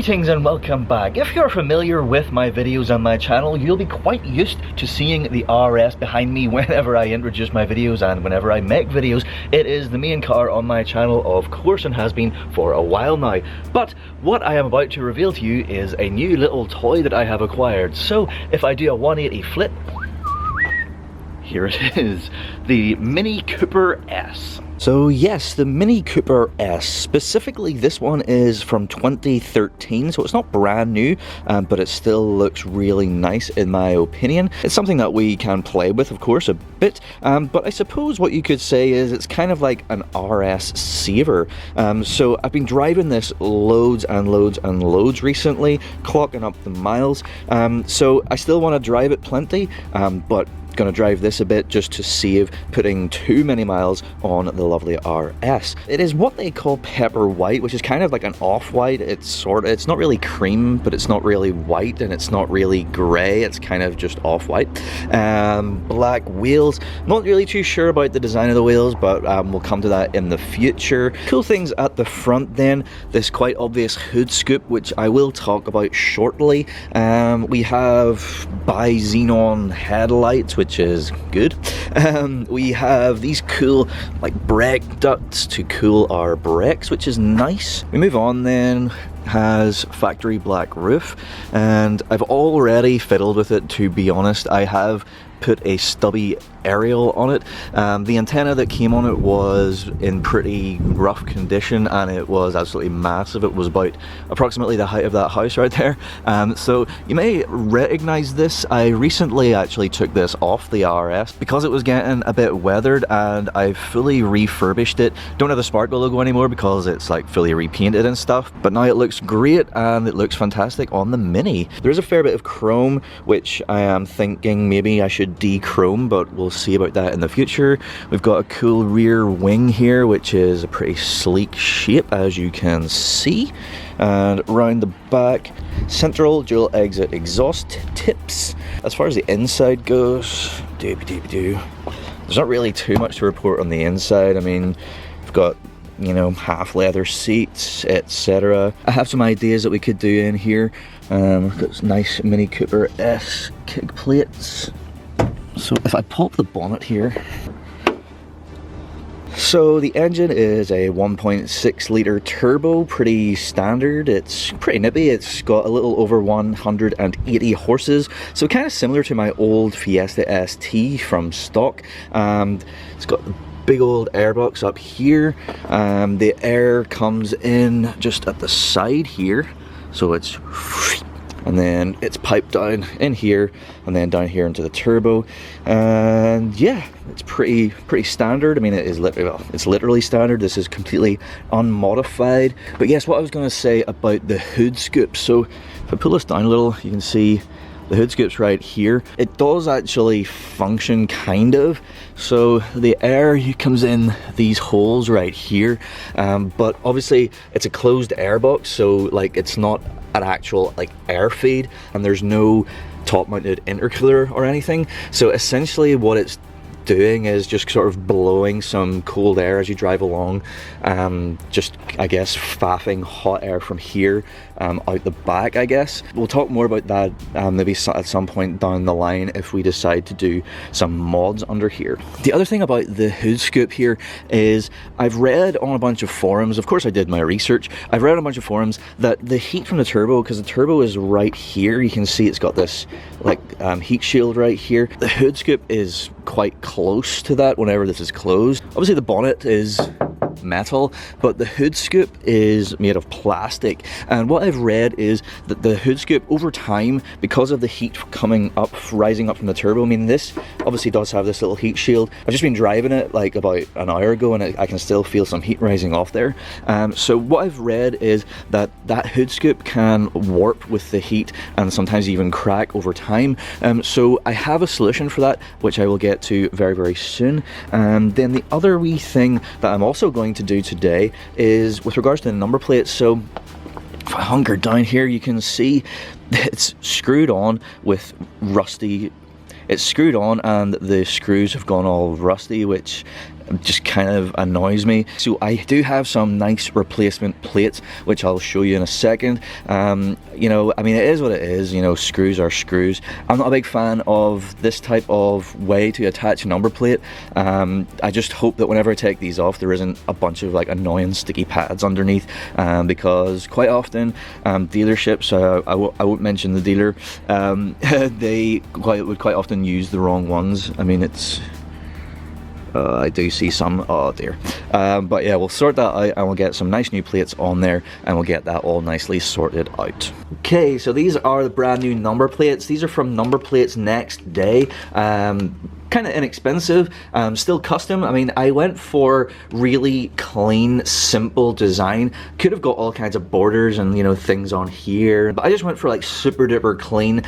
Greetings and welcome back. If you're familiar with my videos on my channel, you'll be quite used to seeing the RS behind me whenever I introduce my videos and whenever I make videos. It is the main car on my channel, of course, and has been for a while now. But what I am about to reveal to you is a new little toy that I have acquired. So if I do a 180 flip, here it is, the Mini Cooper S. So yes, the Mini Cooper S, specifically this one is from 2013, so it's not brand new, but it still looks really nice in my opinion. It's something that we can play with, of course, a bit, but I suppose what you could say is it's kind of like an RS saver. So I've been driving this loads and loads and loads recently, clocking up the miles, so I still want to drive it plenty, but gonna drive this a bit just to save putting too many miles on the lovely RS. It is what they call pepper white, which is kind of like an off-white. It's not really cream, but it's not really white, and it's not really grey. It's kind of just off-white. Black wheels. Not really too sure about the design of the wheels, but we'll come to that in the future. Cool things at the front then. This quite obvious hood scoop, which I will talk about shortly. We have bi-xenon headlights, which is good. We have these cool like brake ducts to cool our brakes, which is nice. We move on then. Has factory black roof, and I've already fiddled with it, to be honest. I have put a stubby aerial on it. The antenna that came on it was in pretty rough condition, and it was absolutely massive. It was about approximately the height of that house right there. So you may recognize this. I recently actually took this off the RS because it was getting a bit weathered, and I've fully refurbished it. Don't have the Sparkle logo anymore because it's like fully repainted and stuff, but now it looks great and it looks fantastic on the Mini. There's a fair bit of chrome, which I am thinking maybe I should de-chrome, but we'll see about that in the future. We've got a cool rear wing here, which is a pretty sleek shape, as you can see. And around the back, central dual exit exhaust tips. As far as the inside goes, there's not really too much to report on the inside. I mean, we've got, you know, half leather seats, etc. I have some ideas that we could do in here. We've got nice Mini Cooper S kick plates. So if I pop the bonnet here, so the engine is a 1.6 litre turbo, pretty standard. It's pretty nippy. It's got a little over 180 horses, so kind of similar to my old Fiesta ST from stock. It's got the big old airbox up here. The air comes in just at the side here, so it's, and then it's piped down in here and then down here into the turbo. And yeah, it's pretty standard. I mean, it is literally, well, it's literally standard. This is completely unmodified. But yes, what I was going to say about the hood scoop. So if I pull this down a little, you can see the hood scoop's right here. It does actually function kind of. So the air comes in these holes right here, but obviously it's a closed airbox, so like it's not an actual like air feed, and there's no top mounted intercooler or anything. So essentially what it's doing is just sort of blowing some cold air as you drive along, just I guess faffing hot air from here out the back, I guess. We'll talk more about that maybe at some point down the line if we decide to do some mods under here. The other thing about the hood scoop here is I've read on a bunch of forums, of course I did my research, I've read on a bunch of forums that the heat from the turbo, because the turbo is right here, you can see it's got this like heat shield right here. The hood scoop is quite close to that whenever this is closed. Obviously the bonnet is metal, but the hood scoop is made of plastic, and what I've read is that the hood scoop over time, because of the heat coming up, rising up from the turbo, I mean this obviously does have this little heat shield. I've just been driving it like about an hour ago, and I can still feel some heat rising off there. So what I've read is that that hood scoop can warp with the heat and sometimes even crack over time. So I have a solution for that, which I will get to very soon. And then the other wee thing that I'm also going to do today is with regards to the number plates. So if I hunker down here, you can see it's screwed on with rusty. It's screwed on and the screws have gone all rusty, which just kind of annoys me. So I do have some nice replacement plates, which I'll show you in a second. You know, I mean, it is what it is, you know, screws are screws. I'm not a big fan of this type of way to attach a number plate. I just hope that whenever I take these off, there isn't a bunch of like annoying sticky pads underneath, because quite often dealerships, I won't mention the dealer, they would quite often use the wrong ones. I mean, it's I do see some, oh dear. But yeah, we'll sort that out and we'll get some nice new plates on there and we'll get that all nicely sorted out. Okay, so these are the brand new number plates. These are from Number Plates Next Day. Kind of inexpensive, still custom. I mean, I went for really clean, simple design. Could have got all kinds of borders and, you know, things on here, but I just went for like super duper clean,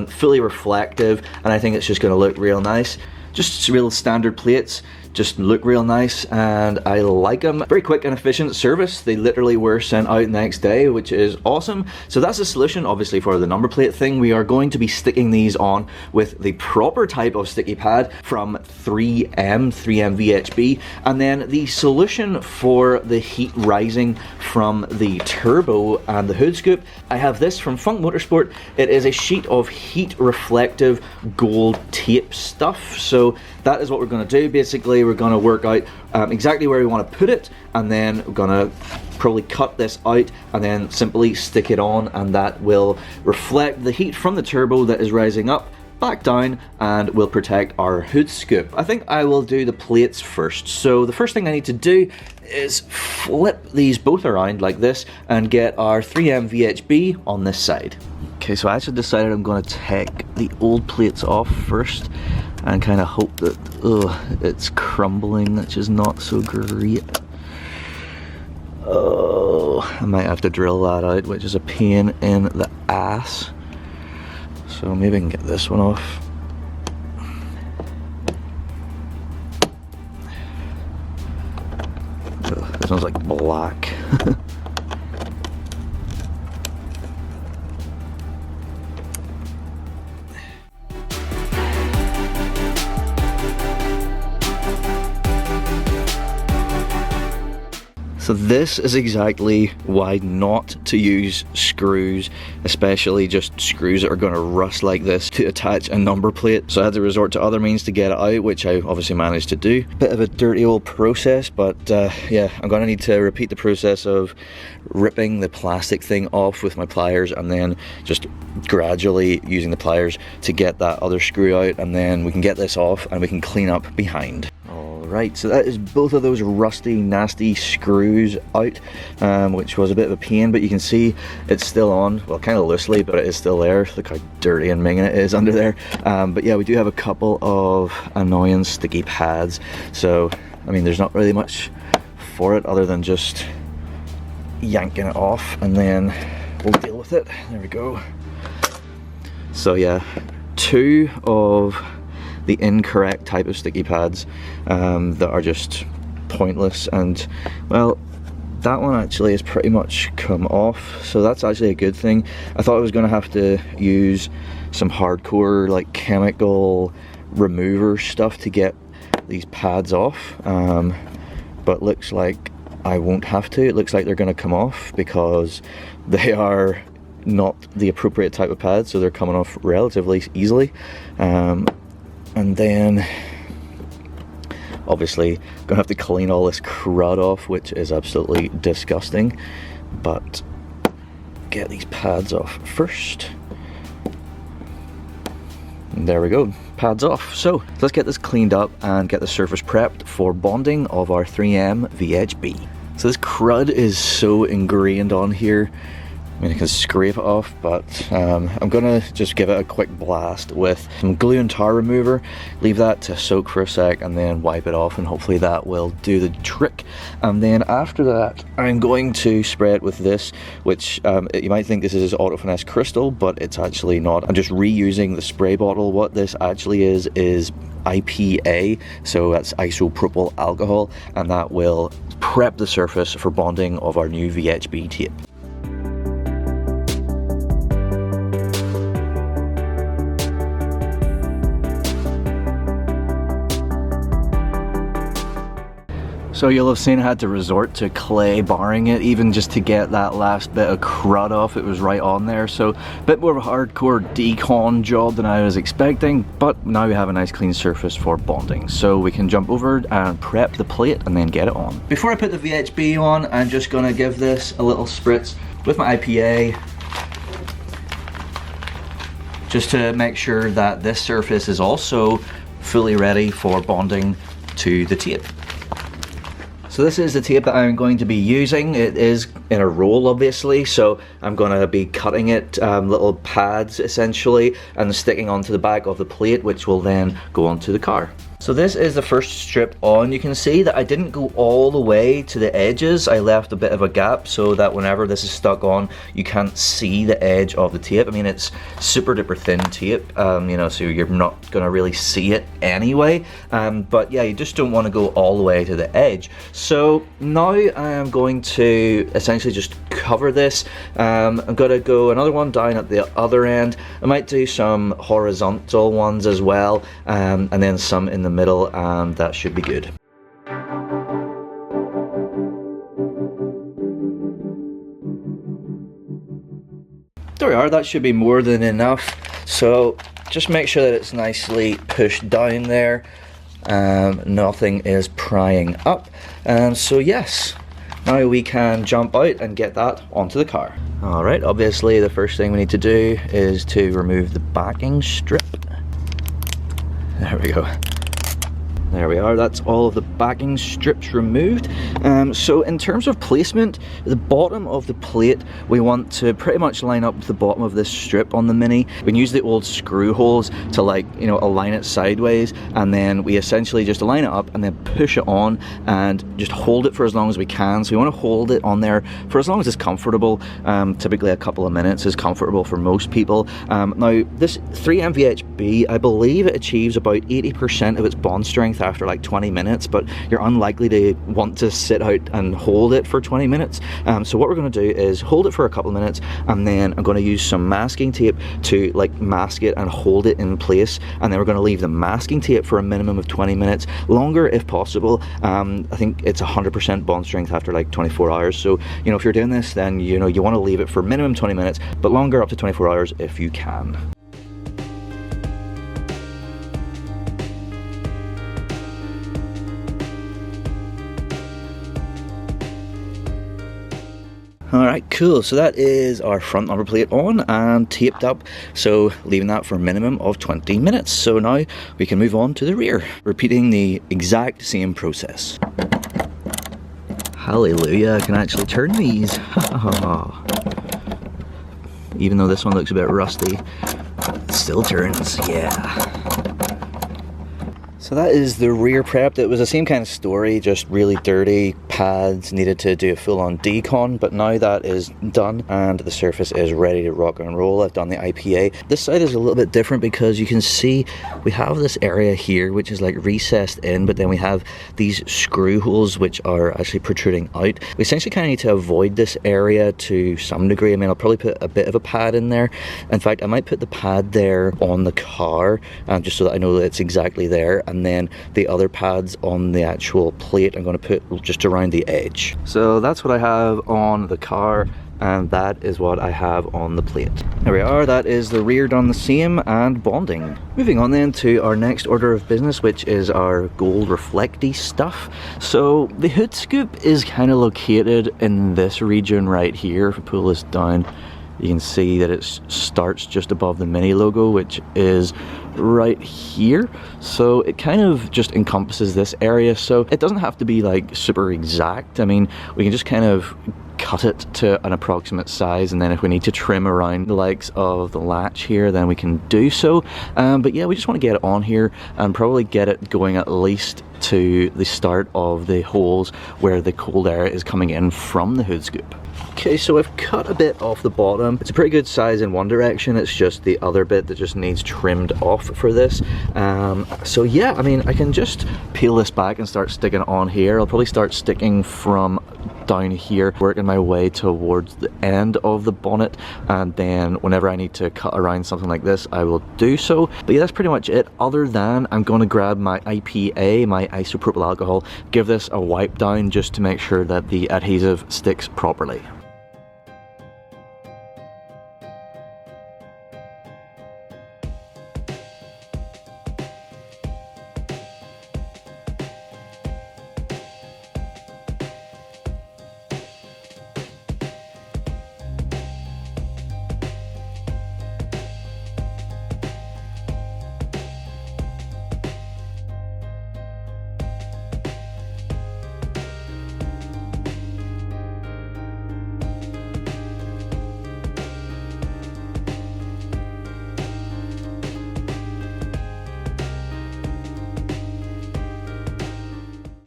fully reflective, and I think it's just going to look real nice. Just real standard plates, just look real nice, and I like them. Very quick and efficient service. They literally were sent out next day, which is awesome. So that's the solution, obviously, for the number plate thing. We are going to be sticking these on with the proper type of sticky pad from 3M VHB, and then the solution for the heat rising from the turbo and the hood scoop. I have this from Funk Motorsport. It is a sheet of heat reflective gold tape stuff. So that is what we're going to do. Basically, we're going to work out exactly where we want to put it, and then we're going to probably cut this out and then simply stick it on, and that will reflect the heat from the turbo that is rising up back down and will protect our hood scoop. I think I will do the plates first. So the first thing I need to do is flip these both around like this and get our 3M VHB on this side. Okay, so I actually decided I'm going to take the old plates off first and kind of hope that it's crumbling, which is not so great. Oh, I might have to drill that out, which is a pain in the ass. So maybe I can get this one off. Ugh, this one's like black. So this is exactly why not to use screws, especially just screws that are going to rust like this, to attach a number plate. So I had to resort to other means to get it out, which I obviously managed to do. Bit of a dirty old process, but yeah, I'm going to need to repeat the process of ripping the plastic thing off with my pliers and then just gradually using the pliers to get that other screw out, and then we can get this off and we can clean up behind. Right, so that is both of those rusty, nasty screws out, which was a bit of a pain, but you can see it's still on, well, kind of loosely, but it is still there. Look how dirty and minging it is under there. But yeah, we do have a couple of annoying sticky pads, so I mean, there's not really much for it other than just yanking it off, and then we'll deal with it. There we go. So yeah, two of the incorrect type of sticky pads that are just pointless, and well, that one actually has pretty much come off, so that's actually a good thing. I thought I was going to have to use some hardcore like chemical remover stuff to get these pads off, but looks like I won't have to. It looks like they're going to come off because they are not the appropriate type of pads, so they're coming off relatively easily. And then obviously gonna have to clean all this crud off, which is absolutely disgusting, but get these pads off first. And there we go, pads off. So let's get this cleaned up and get the surface prepped for bonding of our 3M VHB. So this crud is so ingrained on here. I mean, I can scrape it off, but I'm gonna just give it a quick blast with some glue and tar remover, leave that to soak for a sec, and then wipe it off, and hopefully that will do the trick. And then after that, I'm going to spray it with this, which you might think this is Auto Finesse Crystal, but it's actually not. I'm just reusing the spray bottle. What this actually is IPA, so that's isopropyl alcohol, and that will prep the surface for bonding of our new VHB tape. So you'll have seen I had to resort to clay barring it, even just to get that last bit of crud off. It was right on there, so a bit more of a hardcore decon job than I was expecting, but now we have a nice clean surface for bonding. So we can jump over and prep the plate and then get it on. Before I put the VHB on, I'm just gonna give this a little spritz with my IPA, just to make sure that this surface is also fully ready for bonding to the tape. So this is the tape that I'm going to be using. It is in a roll, obviously, so I'm going to be cutting it little pads essentially and sticking onto the back of the plate, which will then go onto the car. So this is the first strip on. You can see that I didn't go all the way to the edges. I left a bit of a gap so that whenever this is stuck on, you can't see the edge of the tape. I mean, it's super duper thin tape, you know, so you're not gonna really see it anyway. But yeah, you just don't want to go all the way to the edge. So now I am going to essentially just cover this. I'm gonna go another one down at the other end. I might do some horizontal ones as well, and then some in the middle, and that should be good. There we are, that should be more than enough. So just make sure that it's nicely pushed down there, nothing is prying up. So yes, now we can jump out and get that onto the car. Alright, obviously the first thing we need to do is to remove the backing strip. There we go. There we are, that's all of the backing strips removed. So in terms of placement, the bottom of the plate, we want to pretty much line up with the bottom of this strip on the Mini. We can use the old screw holes to, like, you know, align it sideways, and then we essentially just line it up and then push it on and just hold it for as long as we can. So we want to hold it on there for as long as it's comfortable. Typically a couple of minutes is comfortable for most people. Now this 3M VHB, I believe it achieves about 80% of its bond strength after like 20 minutes, but you're unlikely to want to sit out and hold it for 20 minutes. So what we're going to do is hold it for a couple of minutes, and then I'm going to use some masking tape to like mask it and hold it in place, and then we're going to leave the masking tape for a minimum of 20 minutes, longer if possible. I think it's 100% bond strength after like 24 hours. So, you know, if you're doing this, then, you know, you want to leave it for minimum 20 minutes, but longer up to 24 hours if you can. Alright, cool, so that is our front number plate on and taped up, so leaving that for a minimum of 20 minutes. So now we can move on to the rear, repeating the exact same process. Hallelujah, I can actually turn these. Even though this one looks a bit rusty, it still turns, yeah. So that is the rear prepped. It was the same kind of story, just really dirty pads, needed to do a full-on decon, but now that is done and the surface is ready to rock and roll. I've done the IPA. This side is a little bit different because you can see we have this area here which is like recessed in, but then we have these screw holes which are actually protruding out. We essentially kind of need to avoid this area to some degree. I mean, I'll probably put a bit of a pad in there. In fact, I might put the pad there on the car, just so that I know that it's exactly there. And then the other pads on the actual plate I'm going to put just around the edge. So that's what I have on the car, and that is what I have on the plate. There we are, that is the rear done the same and bonding. Moving on then to our next order of business, which is our gold reflecty stuff. So the hood scoop is kind of located in this region right here. If I pull this down, you can see that it starts just above the Mini logo, which is right here. So it kind of just encompasses this area, so it doesn't have to be like super exact. I mean, we can just kind of cut it to an approximate size, and then if we need to trim around the likes of the latch here, then we can do so. But yeah, we just want to get it on here and probably get it going at least to the start of the holes where the cold air is coming in from the hood scoop. Okay, so I've cut a bit off the bottom. It's a pretty good size in one direction, it's just the other bit that just needs trimmed off for this. So yeah, I mean, I can just peel this back and start sticking it on here. I'll probably start sticking from down here, working my way towards the end of the bonnet, and then whenever I need to cut around something like this, I will do so. But yeah, that's pretty much it, other than I'm going to grab my IPA, my isopropyl alcohol, give this a wipe down just to make sure that the adhesive sticks properly.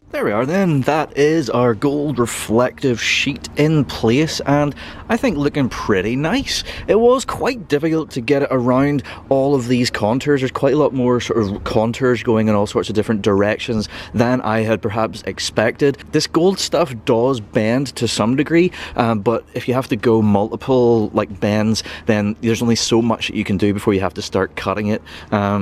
There we are then, that is our gold reflective sheet in place, and I think looking pretty nice. It was quite difficult to get it around all of these contours. There's quite a lot more sort of contours going in all sorts of different directions than I had perhaps expected. This gold stuff does bend to some degree, but if you have to go multiple like bends, then there's only so much that you can do before you have to start cutting it.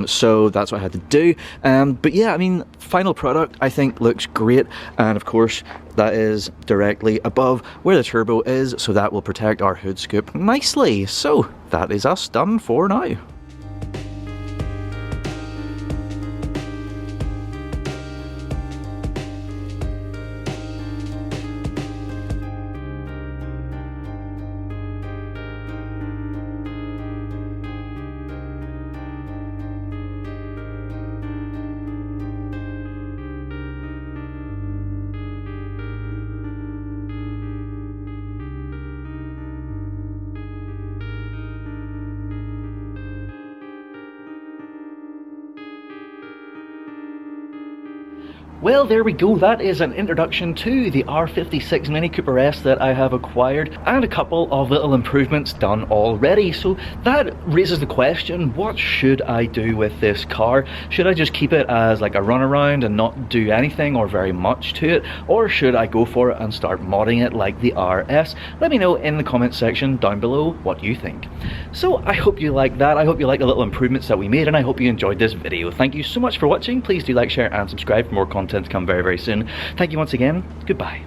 So that's what I had to do. But yeah, I mean, final product I think looks great, and of course that is directly above where the turbo is, so that will protect our hood scoop nicely. So that is us done for now. Well, there we go. That is an introduction to the R56 Mini Cooper S that I have acquired, and a couple of little improvements done already. So that raises the question, what should I do with this car? Should I just keep it as like a runaround and not do anything or very much to it? Or should I go for it and start modding it like the RS? Let me know in the comment section down below what you think. So I hope you like that. I hope you like the little improvements that we made, and I hope you enjoyed this video. Thank you so much for watching. Please do like, share and subscribe for more content to come very, very soon. Thank you once again. Goodbye.